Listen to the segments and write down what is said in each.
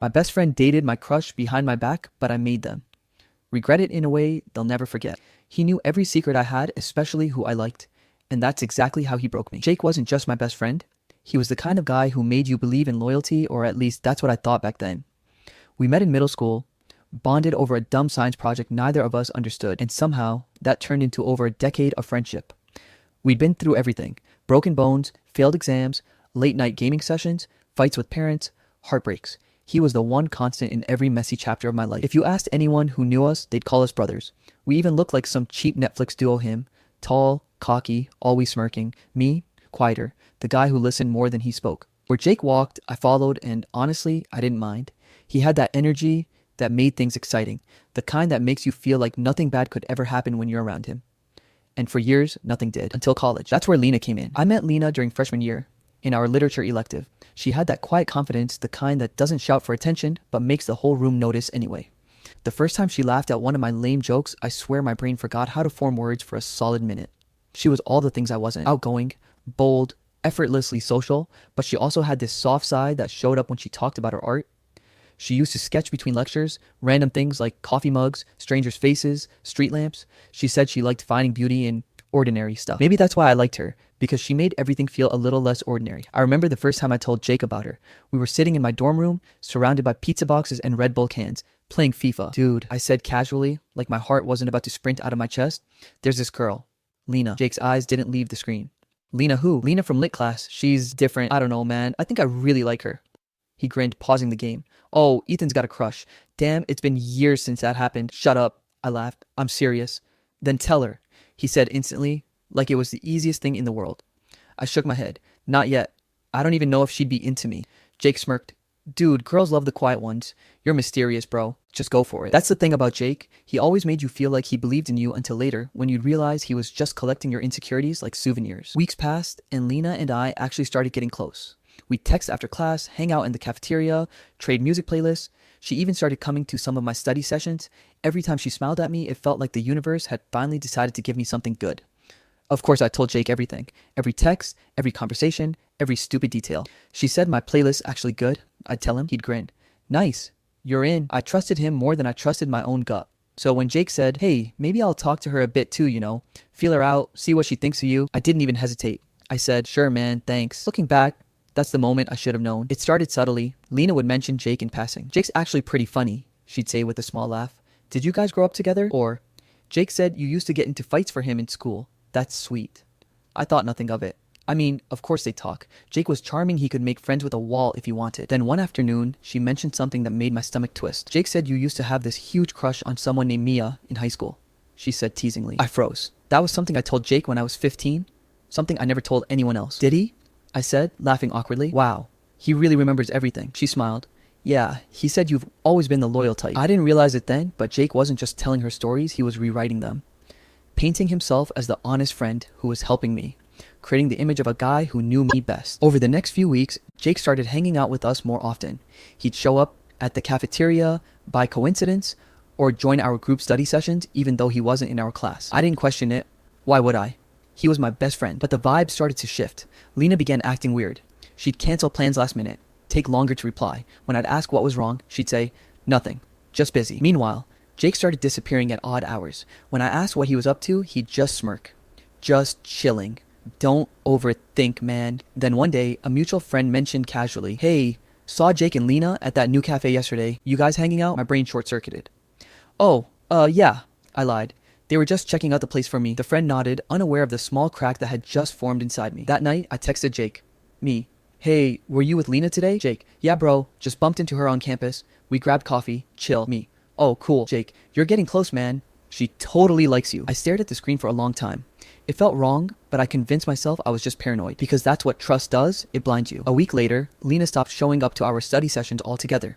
My best friend dated my crush behind my back, but I made them. Regret it in a way they'll never forget. He knew every secret I had, especially who I liked, and that's exactly how he broke me. Jake wasn't just my best friend. He was the kind of guy who made you believe in loyalty, or at least that's what I thought back then. We met in middle school, bonded over a dumb science project neither of us understood, and somehow that turned into over a decade of friendship. We'd been through everything: broken bones, failed exams, late night gaming sessions, fights with parents, heartbreaks. He was the one constant in every messy chapter of my life. If you asked anyone who knew us, they'd call us brothers. We even looked like some cheap Netflix duo. Him, tall, cocky, always smirking. Me, quieter, the guy who listened more than he spoke. Where Jake walked, I followed, and honestly, I didn't mind. He had that energy that made things exciting, the kind that makes you feel like nothing bad could ever happen when you're around him. And for years, nothing did, until college. That's where Lena came in. I met Lena during freshman year, in our literature elective. She had that quiet confidence, the kind that doesn't shout for attention, but makes the whole room notice anyway. The first time she laughed at one of my lame jokes, I swear my brain forgot how to form words for a solid minute. She was all the things I wasn't: outgoing, bold, effortlessly social, but she also had this soft side that showed up when she talked about her art. She used to sketch between lectures, random things like coffee mugs, strangers' faces, street lamps. She said she liked finding beauty in ordinary stuff. Maybe that's why I liked her, because she made everything feel a little less ordinary. I remember the first time I told Jake about her. We were sitting in my dorm room, surrounded by pizza boxes and Red Bull cans, playing FIFA. Dude, I said casually, like my heart wasn't about to sprint out of my chest, there's this girl, Lena. Jake's eyes didn't leave the screen. Lena who? Lena from lit class. She's different. I don't know, man. I think I really like her. He grinned, pausing the game. Oh, Ethan's got a crush. Damn, it's been years since that happened. Shut up. I laughed. I'm serious. Then tell her, he said instantly, like it was the easiest thing in the world. I shook my head. Not yet. I don't even know if she'd be into me. Jake smirked. Dude, girls love the quiet ones. You're mysterious, bro. Just go for it. That's the thing about Jake. He always made you feel like he believed in you until later, when you'd realize he was just collecting your insecurities like souvenirs. Weeks passed, and Lena and I actually started getting close. We'd text after class, hang out in the cafeteria, trade music playlists. She even started coming to some of my study sessions. Every time she smiled at me, it felt like the universe had finally decided to give me something good. Of course, I told Jake everything. Every text, every conversation, every stupid detail. She said my playlist actually good. I'd tell him. He'd grin. Nice. You're in. I trusted him more than I trusted my own gut. So when Jake said, hey, maybe I'll talk to her a bit too, feel her out, see what she thinks of you, I didn't even hesitate. I said, sure, man, thanks. Looking back, that's the moment I should have known. It started subtly. Lena would mention Jake in passing. Jake's actually pretty funny, she'd say with a small laugh. Did you guys grow up together? Or, Jake said you used to get into fights for him in school. That's sweet. I thought nothing of it. I mean, of course they talk. Jake was charming. He could make friends with a wall if he wanted. Then one afternoon, she mentioned something that made my stomach twist. Jake said you used to have this huge crush on someone named Mia in high school, she said teasingly. I froze. That was something I told Jake when I was 15. Something I never told anyone else. Did he? I said, laughing awkwardly. Wow. He really remembers everything. She smiled. Yeah, he said you've always been the loyal type. I didn't realize it then, but Jake wasn't just telling her stories, he was rewriting them. Painting himself as the honest friend who was helping me, creating the image of a guy who knew me best. Over the next few weeks, Jake started hanging out with us more often. He'd show up at the cafeteria by coincidence or join our group study sessions even though he wasn't in our class. I didn't question it. Why would I? He was my best friend. But the vibe started to shift. Lena began acting weird. She'd cancel plans last minute, take longer to reply. When I'd ask what was wrong, she'd say, nothing, just busy. Meanwhile, Jake started disappearing at odd hours. When I asked what he was up to, he'd just smirk. Just chilling. Don't overthink, man. Then one day, a mutual friend mentioned casually, hey, saw Jake and Lena at that new cafe yesterday. You guys hanging out? My brain short-circuited. Oh, yeah, I lied. They were just checking out the place for me. The friend nodded, unaware of the small crack that had just formed inside me. That night, I texted Jake. Me. Hey, were you with Lena today? Jake. Yeah, bro. Just bumped into her on campus. We grabbed coffee. Chill. Me. Oh, cool. Jake. You're getting close, man. She totally likes you. I stared at the screen for a long time. It felt wrong, but I convinced myself I was just paranoid. Because that's what trust does. It blinds you. A week later, Lena stopped showing up to our study sessions altogether.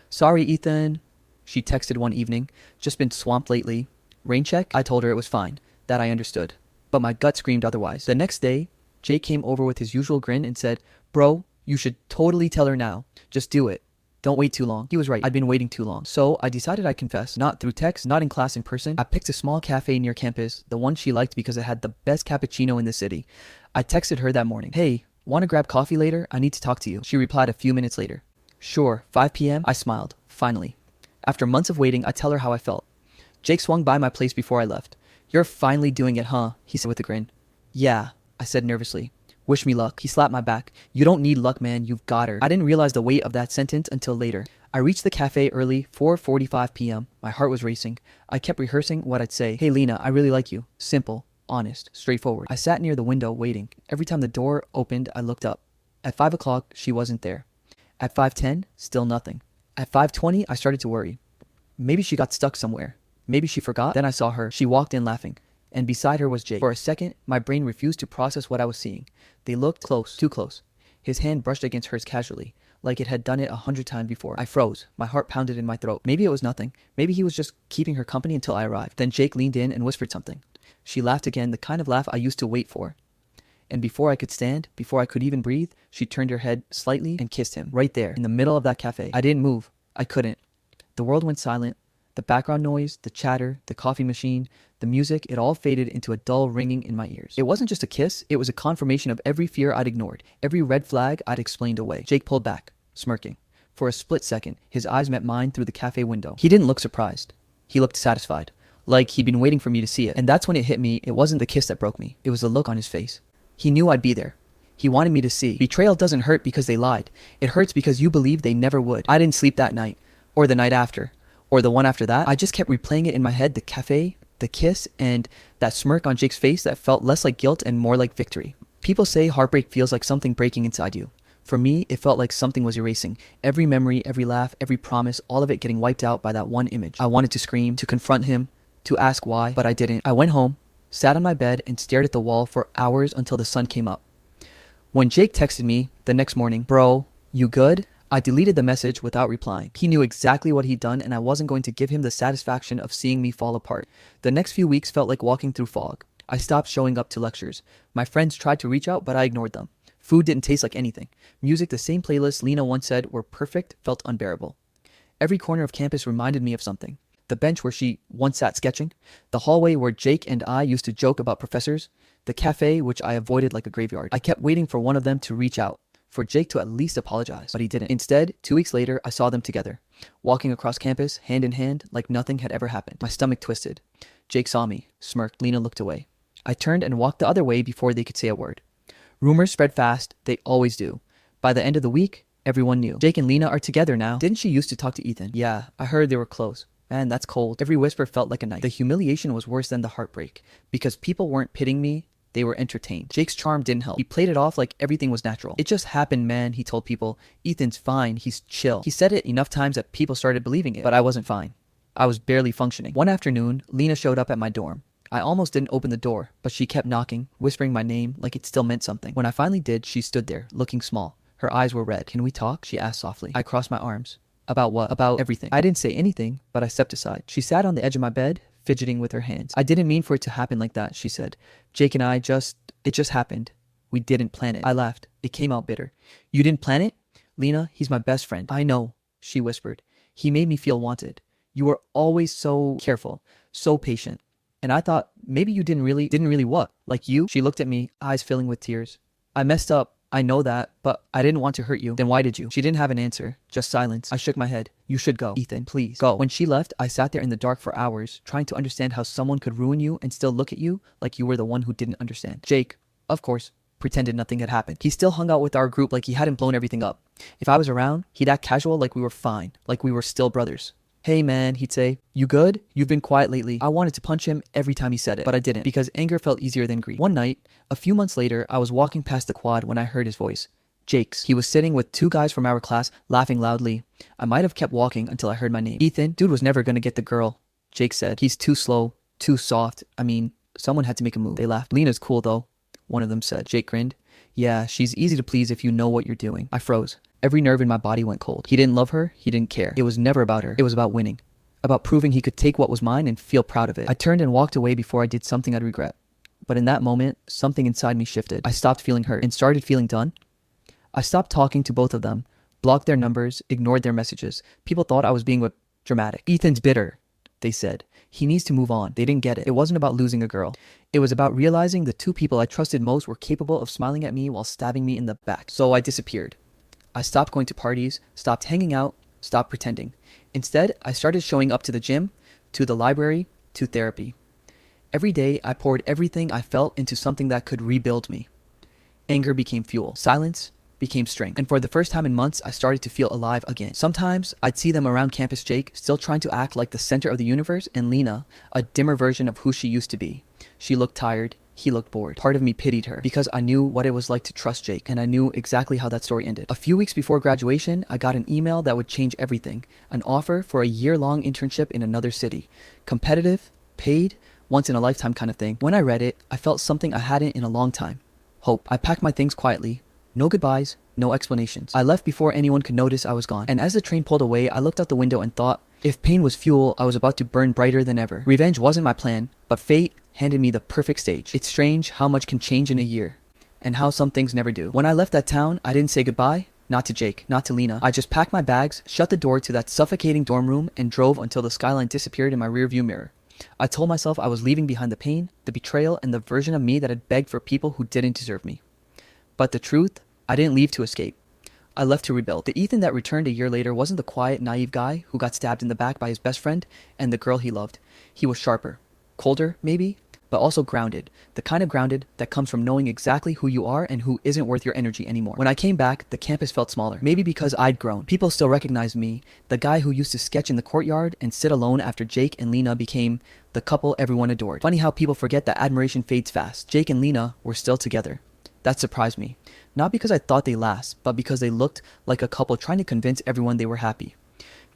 Sorry, Ethan. She texted one evening. Just been swamped lately. Rain check? I told her it was fine. That I understood. But my gut screamed otherwise. The next day, Jake came over with his usual grin and said, bro, you should totally tell her now. Just do it. Don't wait too long. He was right. I'd been waiting too long. So I decided I'd confess. Not through text, not in class in person. I picked a small cafe near campus, the one she liked because it had the best cappuccino in the city. I texted her that morning. Hey, want to grab coffee later? I need to talk to you. She replied a few minutes later. Sure, 5 p.m. I smiled, finally. After months of waiting, I tell her how I felt. Jake swung by my place before I left. You're finally doing it, huh? He said with a grin. Yeah, I said nervously. Wish me luck. He slapped my back. You don't need luck, man. You've got her. I didn't realize the weight of that sentence until later. I reached the cafe early, 4:45 p.m. My heart was racing. I kept rehearsing what I'd say. Hey, Lena, I really like you. Simple, honest, straightforward. I sat near the window waiting. Every time the door opened, I looked up. At 5 o'clock, she wasn't there. At 5:10, still nothing. At 5:20, I started to worry. Maybe she got stuck somewhere. Maybe she forgot. Then I saw her. She walked in laughing. And beside her was Jake. For a second, my brain refused to process what I was seeing. They looked close, too close. His hand brushed against hers casually, like it had done it 100 times before. I froze. My heart pounded in my throat. Maybe it was nothing. Maybe he was just keeping her company until I arrived. Then Jake leaned in and whispered something. She laughed again, the kind of laugh I used to wait for. And before I could stand, before I could even breathe, she turned her head slightly and kissed him, right there, in the middle of that cafe. I didn't move. I couldn't. The world went silent. The background noise, the chatter, the coffee machine, the music, it all faded into a dull ringing in my ears. It wasn't just a kiss, it was a confirmation of every fear I'd ignored, every red flag I'd explained away. Jake pulled back, smirking. For a split second, his eyes met mine through the cafe window. He didn't look surprised. He looked satisfied, like he'd been waiting for me to see it. And that's when it hit me, it wasn't the kiss that broke me. It was the look on his face. He knew I'd be there. He wanted me to see. Betrayal doesn't hurt because they lied. It hurts because you believe they never would. I didn't sleep that night, or the night after, or the one after that. I just kept replaying it in my head, the cafe, the kiss, and that smirk on Jake's face that felt less like guilt and more like victory. People say heartbreak feels like something breaking inside you. For me, it felt like something was erasing. Every memory, every laugh, every promise, all of it getting wiped out by that one image. I wanted to scream, to confront him, to ask why, but I didn't. I went home, sat on my bed, and stared at the wall for hours until the sun came up. When Jake texted me the next morning, "Bro, you good?" I deleted the message without replying. He knew exactly what he'd done, and I wasn't going to give him the satisfaction of seeing me fall apart. The next few weeks felt like walking through fog. I stopped showing up to lectures. My friends tried to reach out, but I ignored them. Food didn't taste like anything. Music, the same playlists Lena once said were perfect, felt unbearable. Every corner of campus reminded me of something. The bench where she once sat sketching, the hallway where Jake and I used to joke about professors, the cafe which I avoided like a graveyard. I kept waiting for one of them to reach out, for Jake to at least apologize, but he didn't. Instead, 2 weeks later, I saw them together, walking across campus, hand in hand, like nothing had ever happened. My stomach twisted. Jake saw me, smirked. Lena looked away. I turned and walked the other way before they could say a word. Rumors spread fast, they always do. By the end of the week, everyone knew. Jake and Lena are together now. Didn't she used to talk to Ethan? Yeah, I heard they were close. Man, that's cold. Every whisper felt like a knife. The humiliation was worse than the heartbreak, because people weren't pitting me, they were entertained. Jake's charm didn't help. He played it off like everything was natural. It just happened, man, he told people. Ethan's fine, he's chill. He said it enough times that people started believing it, but I wasn't fine. I was barely functioning. One afternoon, Lena showed up at my dorm. I almost didn't open the door, but she kept knocking, whispering my name like it still meant something. When I finally did, she stood there, looking small. Her eyes were red. "Can we talk?" she asked softly. I crossed my arms. "About what?" "About everything." I didn't say anything, but I stepped aside. She sat on the edge of my bed, fidgeting with her hands. "I didn't mean for it to happen like that," she said. "Jake and I it just happened. We didn't plan it." I laughed. It came out bitter. "You didn't plan it?" "Lena, he's my best friend." "I know," she whispered. "He made me feel wanted. You were always so careful, so patient. And I thought, maybe you didn't really what? Like you?" She looked at me, eyes filling with tears. "I messed up. I know that, but I didn't want to hurt you." "Then why did you?" She didn't have an answer, just silence. I shook my head. "You should go. Ethan, please, go." When she left, I sat there in the dark for hours, trying to understand how someone could ruin you and still look at you like you were the one who didn't understand. Jake, of course, pretended nothing had happened. He still hung out with our group like he hadn't blown everything up. If I was around, he'd act casual like we were fine, like we were still brothers. "Hey man," he'd say, "you good? You've been quiet lately." I wanted to punch him every time he said it, but I didn't, because anger felt easier than grief. One night, a few months later, I was walking past the quad when I heard his voice. Jake's. He was sitting with 2 guys from our class, laughing loudly. I might have kept walking until I heard my name. "Ethan, dude was never gonna get the girl," Jake said. "He's too slow, too soft. I mean, someone had to make a move." They laughed. "Lena's cool though," one of them said. Jake grinned. "Yeah, she's easy to please if you know what you're doing." I froze. Every nerve in my body went cold. He didn't love her. He didn't care. It was never about her. It was about winning. About proving he could take what was mine and feel proud of it. I turned and walked away before I did something I'd regret. But in that moment, something inside me shifted. I stopped feeling hurt and started feeling done. I stopped talking to both of them, blocked their numbers, ignored their messages. People thought I was being dramatic. "Ethan's bitter," they said. "He needs to move on." They didn't get it. It wasn't about losing a girl. It was about realizing the 2 people I trusted most were capable of smiling at me while stabbing me in the back. So I disappeared. I stopped going to parties, stopped hanging out, stopped pretending. Instead, I started showing up to the gym, to the library, to therapy. Every day, I poured everything I felt into something that could rebuild me. Anger became fuel. Silence became strength. And for the first time in months, I started to feel alive again. Sometimes, I'd see them around campus Jake, still trying to act like the center of the universe, and Lena, a dimmer version of who she used to be. She looked tired. He looked bored. Part of me pitied her because I knew what it was like to trust Jake, and I knew exactly how that story ended. A few weeks before graduation, I got an email that would change everything. An offer for a year-long internship in another city. Competitive, paid, once-in-a-lifetime kind of thing. When I read it, I felt something I hadn't in a long time. Hope. I packed my things quietly. No goodbyes, no explanations. I left before anyone could notice I was gone. And as the train pulled away, I looked out the window and thought, if pain was fuel, I was about to burn brighter than ever. Revenge wasn't my plan, but fate handed me the perfect stage. It's strange how much can change in a year, and how some things never do. When I left that town, I didn't say goodbye, not to Jake, not to Lena. I just packed my bags, shut the door to that suffocating dorm room, and drove until the skyline disappeared in my rearview mirror. I told myself I was leaving behind the pain, the betrayal, and the version of me that had begged for people who didn't deserve me. But the truth, I didn't leave to escape. I left to rebuild. The Ethan that returned a year later wasn't the quiet, naive guy who got stabbed in the back by his best friend and the girl he loved. He was sharper, colder, maybe, but also grounded. The kind of grounded that comes from knowing exactly who you are and who isn't worth your energy anymore. When I came back, the campus felt smaller. Maybe because I'd grown. People still recognized me, the guy who used to sketch in the courtyard and sit alone after Jake and Lena became the couple everyone adored. Funny how people forget that admiration fades fast. Jake and Lena were still together. That surprised me. Not because I thought they'd last, but because they looked like a couple trying to convince everyone they were happy.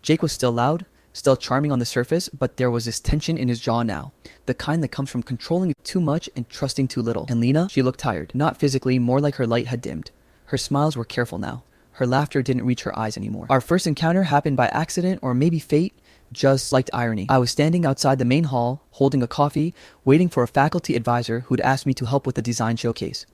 Jake was still loud, still charming on the surface, but there was this tension in his jaw now. The kind that comes from controlling too much and trusting too little. And Lena, she looked tired. Not physically, more like her light had dimmed. Her smiles were careful now. Her laughter didn't reach her eyes anymore. Our first encounter happened by accident or maybe fate, just like irony. I was standing outside the main hall, holding a coffee, waiting for a faculty advisor who'd asked me to help with the design showcase.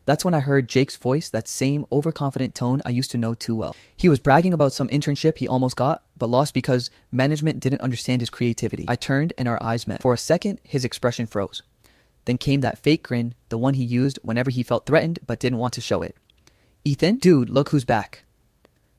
That's when I heard Jake's voice, that same overconfident tone I used to know too well. He was bragging about some internship he almost got, but lost because management didn't understand his creativity. I turned and our eyes met. For a second, his expression froze. Then came that fake grin, the one he used whenever he felt threatened but didn't want to show it. Ethan? Dude, look who's back.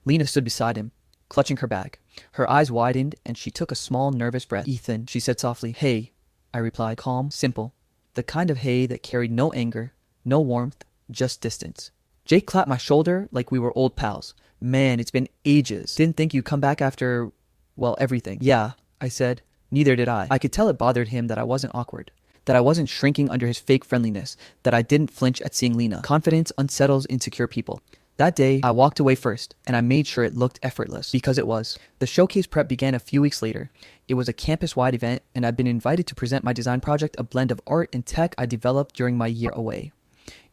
Lena stood beside him, clutching her bag. Her eyes widened and she took a small, nervous breath. Ethan, she said softly. Hey, I replied, calm, simple. The kind of hey that carried no anger, no warmth, just distance. Jake clapped my shoulder like we were old pals. Man, it's been ages. Didn't think you'd come back after, well, everything. Yeah, I said. Neither did I. I could tell it bothered him that I wasn't awkward, that I wasn't shrinking under his fake friendliness, that I didn't flinch at seeing Lena. Confidence unsettles insecure people. That day, I walked away first, and I made sure it looked effortless, because it was. The showcase prep began a few weeks later. It was a campus-wide event, and I'd been invited to present my design project, a blend of art and tech I developed during my year away.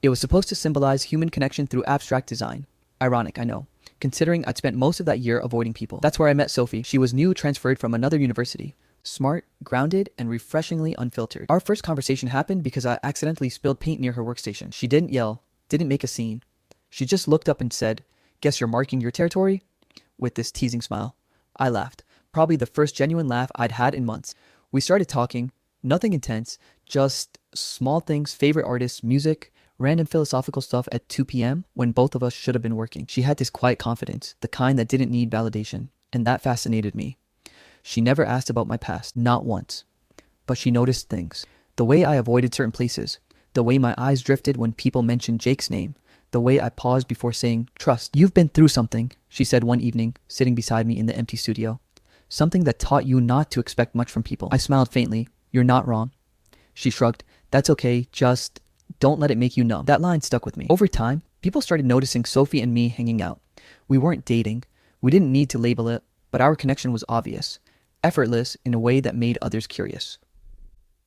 It was supposed to symbolize human connection through abstract design. Ironic, I know, considering I'd spent most of that year avoiding people. That's where I met Sophie. She was new, transferred from another university. Smart, grounded, and refreshingly unfiltered. Our first conversation happened because I accidentally spilled paint near her workstation. She didn't yell, didn't make a scene. She just looked up and said, "Guess you're marking your territory?" with this teasing smile. I laughed, probably the first genuine laugh I'd had in months. We started talking, nothing intense, just small things, favorite artists, music, random philosophical stuff at 2 p.m. when both of us should have been working. She had this quiet confidence, the kind that didn't need validation, and that fascinated me. She never asked about my past, not once. But she noticed things. The way I avoided certain places, the way my eyes drifted when people mentioned Jake's name, the way I paused before saying, "Trust, you've been through something," she said one evening, sitting beside me in the empty studio. "Something that taught you not to expect much from people." I smiled faintly. "You're not wrong." She shrugged. "That's okay, just don't let it make you numb." That line stuck with me. Over time, people started noticing Sophie and me hanging out. We weren't dating. We didn't need to label it, but our connection was obvious, effortless in a way that made others curious.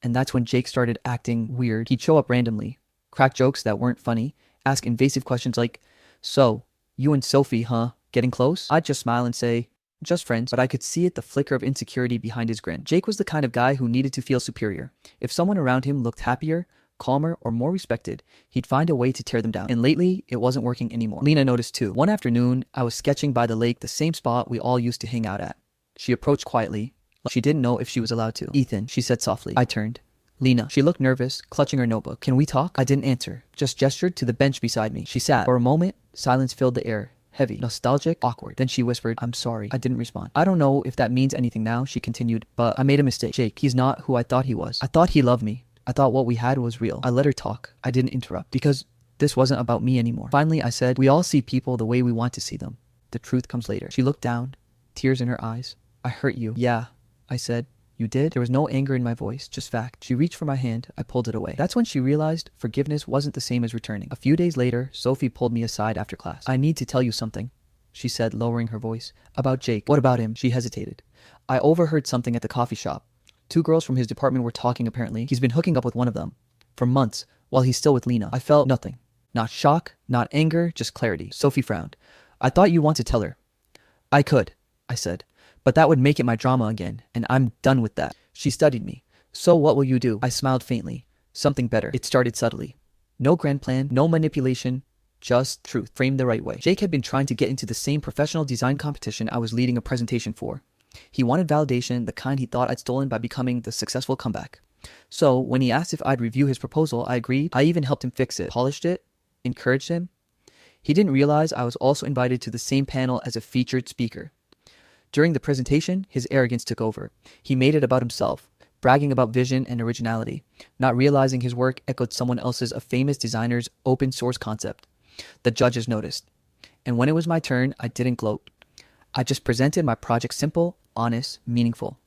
And that's when Jake started acting weird. He'd show up randomly, crack jokes that weren't funny, ask invasive questions like, "So, you and Sophie, huh? Getting close?" I'd just smile and say, "Just friends," but I could see the flicker of insecurity behind his grin. Jake was the kind of guy who needed to feel superior. If someone around him looked happier, calmer, or more respected, he'd find a way to tear them down. And lately, it wasn't working anymore. Lena noticed too. One afternoon, I was sketching by the lake, the same spot we all used to hang out at. She approached quietly, like she didn't know if she was allowed to. "Ethan," she said softly. I turned. Lena. She looked nervous, clutching her notebook. "Can we talk?" I didn't answer, just gestured to the bench beside me. She sat. For a moment, silence filled the air. heavy, nostalgic, awkward. Then she whispered, "I'm sorry." I didn't respond. "I don't know if that means anything now," she continued, "but I made a mistake. Jake, he's not who I thought he was. I thought he loved me. I thought what we had was real." I let her talk. I didn't interrupt because this wasn't about me anymore. Finally, I said, "We all see people the way we want to see them. The truth comes later." She looked down, tears in her eyes. "I hurt you." "Yeah," I said. "You did?" There was no anger in my voice, just fact. She reached for my hand. I pulled it away. That's when she realized forgiveness wasn't the same as returning. A few days later, Sophie pulled me aside after class. "I need to tell you something," she said, lowering her voice. "About Jake." "What about him?" She hesitated. "I overheard something at the coffee shop. 2 girls from his department were talking apparently. He's been hooking up with one of them. For months, while he's still with Lena." I felt nothing. Not shock, not anger, just clarity. Sophie frowned. "I thought you'd want to tell her." "I could," I said. "But that would make it my drama again, and I'm done with that." She studied me. "So what will you do?" I smiled faintly. "Something better." It started subtly. No grand plan, no manipulation, just truth, framed the right way. Jake had been trying to get into the same professional design competition I was leading a presentation for. He wanted validation, the kind he thought I'd stolen by becoming the successful comeback. So when he asked if I'd review his proposal, I agreed. I even helped him fix it, polished it, encouraged him. He didn't realize I was also invited to the same panel as a featured speaker. During the presentation, his arrogance took over. He made it about himself, bragging about vision and originality, not realizing his work echoed someone else's, a famous designer's open source concept. The judges noticed. And when it was my turn, I didn't gloat. I just presented my project simple, honest, meaningful.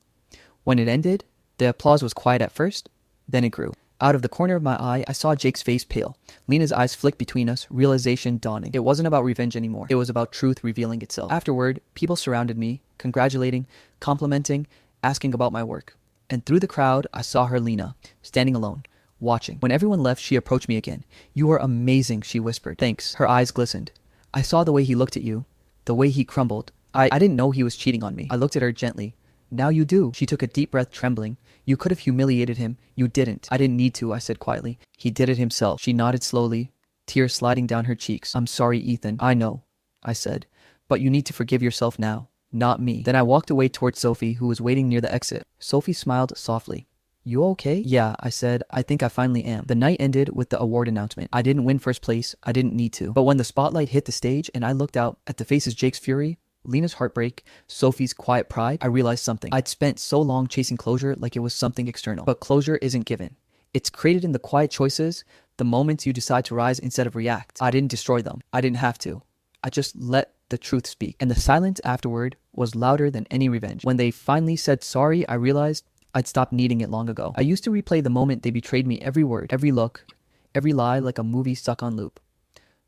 When it ended, the applause was quiet at first, then it grew. Out of the corner of my eye, I saw Jake's face pale. Lena's eyes flicked between us, realization dawning. It wasn't about revenge anymore. It was about truth revealing itself. Afterward, people surrounded me, congratulating, complimenting, asking about my work. And through the crowd, I saw her, Lena, standing alone, watching. When everyone left, she approached me again. "You are amazing," she whispered. "Thanks." Her eyes glistened. "I saw the way he looked at you, the way he crumbled. I didn't know he was cheating on me." I looked at her gently. "Now you do." She took a deep breath, trembling. "You could have humiliated him. You didn't." "I didn't need to," I said quietly. "He did it himself." She nodded slowly, tears sliding down her cheeks. "I'm sorry, Ethan." "I know," I said. "But you need to forgive yourself now, not me." Then I walked away towards Sophie, who was waiting near the exit. Sophie smiled softly. "You okay?" "Yeah," I said. "I think I finally am." The night ended with the award announcement. I didn't win first place. I didn't need to. But when the spotlight hit the stage and I looked out at the faces, Jake's fury, Lena's heartbreak, Sophie's quiet pride, I realized something. I'd spent so long chasing closure like it was something external. But closure isn't given. It's created in the quiet choices, the moments you decide to rise instead of react. I didn't destroy them. I didn't have to. I just let the truth speak. And the silence afterward was louder than any revenge. When they finally said sorry, I realized I'd stopped needing it long ago. I used to replay the moment they betrayed me, every word, every look, every lie, like a movie stuck on loop.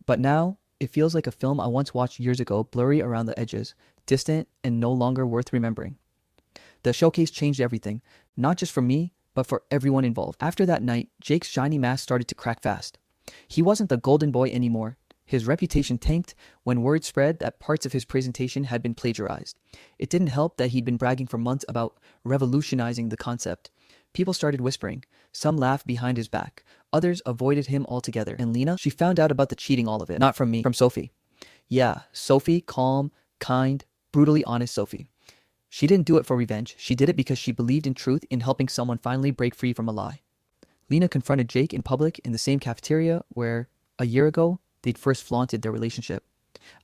But now, it feels like a film I once watched years ago, blurry around the edges, distant and no longer worth remembering. The showcase changed everything, not just for me, but for everyone involved. After that night, Jake's shiny mask started to crack fast. He wasn't the golden boy anymore. His reputation tanked when word spread that parts of his presentation had been plagiarized. It didn't help that he'd been bragging for months about revolutionizing the concept. People started whispering. Some laughed behind his back. Others avoided him altogether. And Lena, she found out about the cheating, all of it. Not from me, from Sophie. Yeah, Sophie, calm, kind, brutally honest Sophie. She didn't do it for revenge. She did it because she believed in truth, in helping someone finally break free from a lie. Lena confronted Jake in public in the same cafeteria where, a year ago, they'd first flaunted their relationship.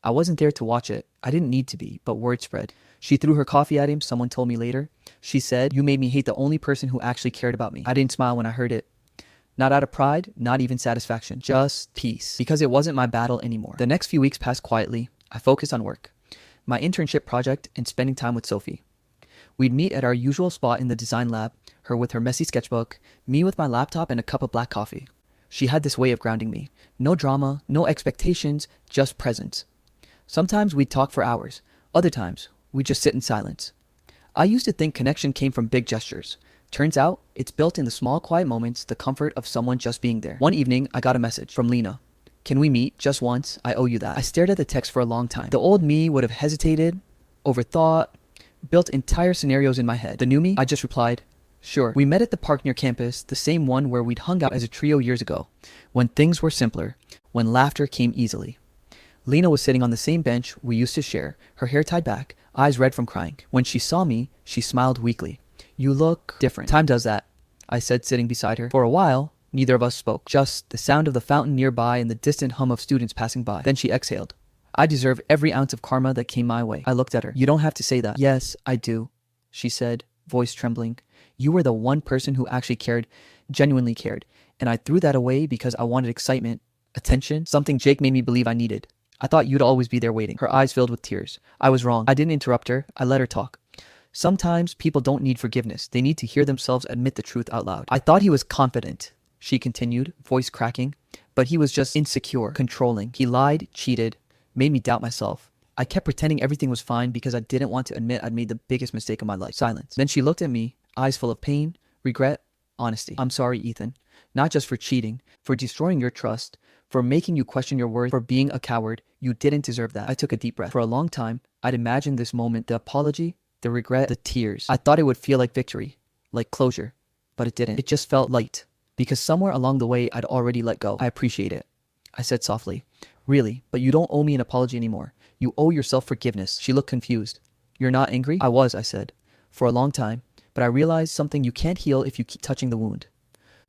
I wasn't there to watch it. I didn't need to be, but word spread. She threw her coffee at him, someone told me later. She said, "You made me hate the only person who actually cared about me." I didn't smile when I heard it. Not out of pride, not even satisfaction, just peace. Because it wasn't my battle anymore. The next few weeks passed quietly. I focused on work, my internship project, and spending time with Sophie. We'd meet at our usual spot in the design lab, her with her messy sketchbook, me with my laptop and a cup of black coffee. She had this way of grounding me. No drama, no expectations, just presence. Sometimes we'd talk for hours. Other times, we'd just sit in silence. I used to think connection came from big gestures. Turns out, it's built in the small, quiet moments, the comfort of someone just being there. One evening, I got a message from Lena. "Can we meet? Just once. I owe you that." I stared at the text for a long time. The old me would have hesitated, overthought, built entire scenarios in my head. The new me, I just replied, "Sure." We met at the park near campus, the same one where we'd hung out as a trio years ago, when things were simpler, when laughter came easily. Lena was sitting on the same bench we used to share, her hair tied back, eyes red from crying. When she saw me, she smiled weakly. "You look different." "Time does that," I said, sitting beside her. For a while, neither of us spoke, just the sound of the fountain nearby and the distant hum of students passing by. Then she exhaled. I deserve every ounce of karma that came my way. I looked at her. You don't have to say that. Yes, I do, she said, voice trembling. You were the one person who actually cared, genuinely cared. And I threw that away because I wanted excitement, attention, something Jake made me believe I needed. I thought you'd always be there waiting. Her eyes filled with tears. I was wrong. I didn't interrupt her. I let her talk. Sometimes people don't need forgiveness. They need to hear themselves admit the truth out loud. I thought he was confident, she continued, voice cracking. But he was just insecure, controlling. He lied, cheated, made me doubt myself. I kept pretending everything was fine because I didn't want to admit I'd made the biggest mistake of my life. Silence. Then she looked at me, eyes full of pain, regret, honesty. I'm sorry, Ethan. Not just for cheating, for destroying your trust, for making you question your worth, for being a coward. You didn't deserve that. I took a deep breath. For a long time, I'd imagined this moment, the apology, the regret, the tears. I thought it would feel like victory, like closure, but it didn't. It just felt light, because somewhere along the way, I'd already let go. I appreciate it, I said softly. Really, but you don't owe me an apology anymore. You owe yourself forgiveness. She looked confused. You're not angry? I was, I said, for a long time, but I realized something you can't heal if you keep touching the wound.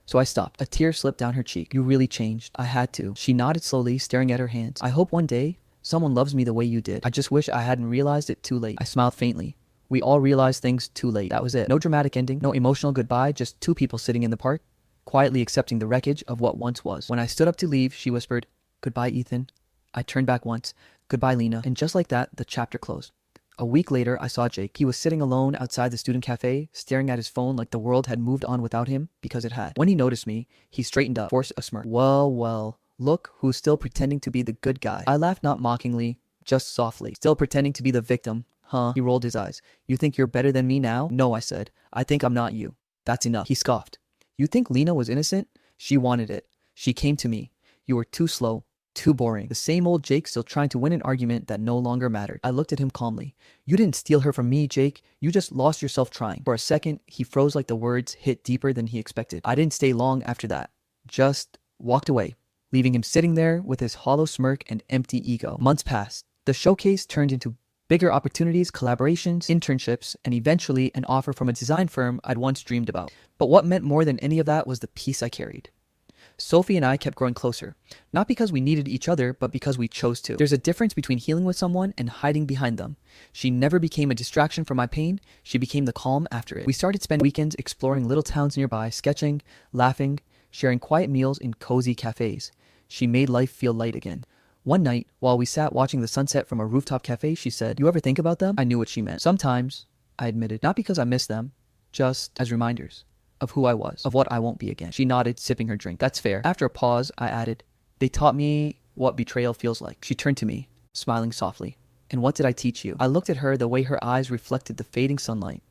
So I stopped. A tear slipped down her cheek. You really changed. I had to. She nodded slowly, staring at her hands. I hope one day someone loves me the way you did. I just wish I hadn't realized it too late. I smiled faintly. We all realized things too late. That was it. No dramatic ending, no emotional goodbye, just two people sitting in the park, quietly accepting the wreckage of what once was. When I stood up to leave, she whispered, "Goodbye, Ethan." I turned back once. "Goodbye, Lena." And just like that, the chapter closed. A week later, I saw Jake. He was sitting alone outside the student cafe, staring at his phone like the world had moved on without him, because it had. When he noticed me, he straightened up, forced a smirk. Well, look who's still pretending to be the good guy. I laughed, not mockingly, just softly. Still pretending to be the victim, huh? He rolled his eyes. You think you're better than me now? No, I said. I think I'm not you. That's enough. He scoffed. You think Lena was innocent? She wanted it. She came to me. You were too slow. Too boring. The same old Jake still trying to win an argument that no longer mattered. I looked at him calmly. You didn't steal her from me, Jake. You just lost yourself trying. For a second, he froze like the words hit deeper than he expected. I didn't stay long after that. Just walked away, leaving him sitting there with his hollow smirk and empty ego. Months passed. The showcase turned into bigger opportunities, collaborations, internships, and eventually an offer from a design firm I'd once dreamed about. But what meant more than any of that was the peace I carried. Sophie and I kept growing closer, not because we needed each other, but because we chose to. There's a difference between healing with someone and hiding behind them. She never became a distraction from my pain. She became the calm after it. We started spending weekends exploring little towns nearby, sketching, laughing, sharing quiet meals in cozy cafes. She made life feel light again. One night, while we sat watching the sunset from a rooftop cafe, she said, "You ever think about them?" I knew what she meant. Sometimes, I admitted, not because I miss them, just as reminders of who I was, of what I won't be again. She nodded, sipping her drink. That's fair. After a pause, I added, they taught me what betrayal feels like. She turned to me, smiling softly. And what did I teach you? I looked at her, the way her eyes reflected the fading sunlight.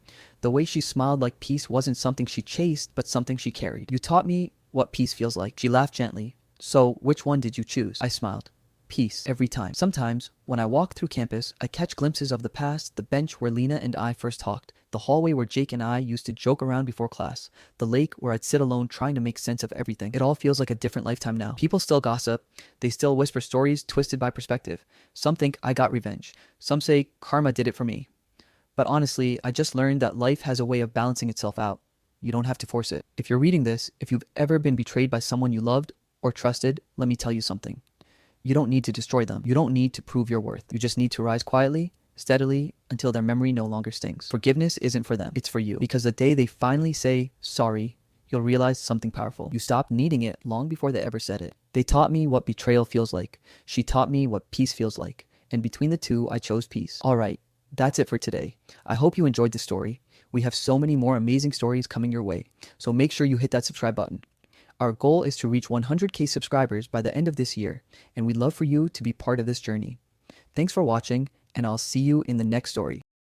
The way she smiled like peace wasn't something she chased, but something she carried. You taught me what peace feels like. She laughed gently. So, which one did you choose? I smiled. Peace, every time. Sometimes, when I walk through campus, I catch glimpses of the past, the bench where Lena and I first talked, the hallway where Jake and I used to joke around before class, the lake where I'd sit alone trying to make sense of everything. It all feels like a different lifetime now. People still gossip. They still whisper stories twisted by perspective. Some think I got revenge. Some say karma did it for me. But honestly, I just learned that life has a way of balancing itself out. You don't have to force it. If you're reading this, if you've ever been betrayed by someone you loved or trusted, let me tell you something. You don't need to destroy them. You don't need to prove your worth. You just need to rise quietly, steadily, until their memory no longer stings. Forgiveness isn't for them. It's for you. Because the day they finally say sorry, you'll realize something powerful. You stopped needing it long before they ever said it. They taught me what betrayal feels like. She taught me what peace feels like. And between the two, I chose peace. All right, that's it for today. I hope you enjoyed the story. We have so many more amazing stories coming your way. So make sure you hit that subscribe button. Our goal is to reach 100K subscribers by the end of this year, and we'd love for you to be part of this journey. Thanks for watching, and I'll see you in the next story.